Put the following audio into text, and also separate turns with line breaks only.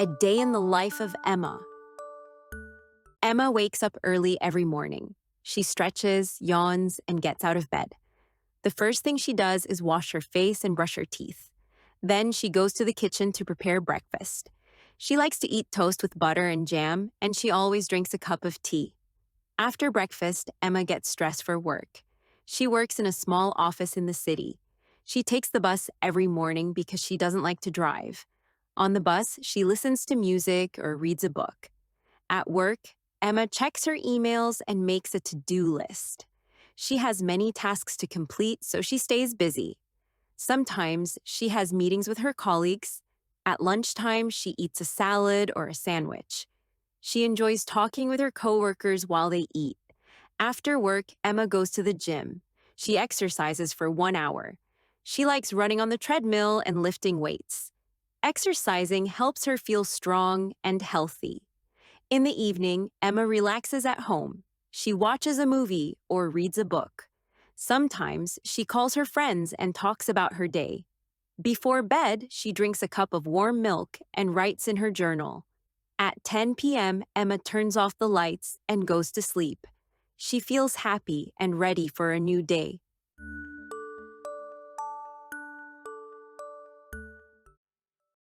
A day in the life of Emma. Emma wakes up early every morning. She stretches, yawns, and gets out of bed. The first thing she does is wash her face and brush her teeth. Then she goes to the kitchen to prepare breakfast. She likes to eat toast with butter and jam, and she always drinks a cup of tea. After breakfast, Emma gets dressed for work. She works in a small office in the city. She takes the bus every morning because she doesn't like to drive. On the bus, she listens to music or reads a book. At work, Emma checks her emails and makes a to-do list. She has many tasks to complete, so she stays busy. Sometimes she has meetings with her colleagues. At lunchtime, she eats a salad or a sandwich. She enjoys talking with her coworkers while they eat. After work, Emma goes to the gym. She exercises for 1 hour. She likes running on the treadmill and lifting weights. Exercising helps her feel strong and healthy. In the evening, Emma relaxes at home. She watches a movie or reads a book. Sometimes she calls her friends and talks about her day. Before bed, she drinks a cup of warm milk and writes in her journal. At 10 p.m., Emma turns off the lights and goes to sleep. She feels happy and ready for a new day.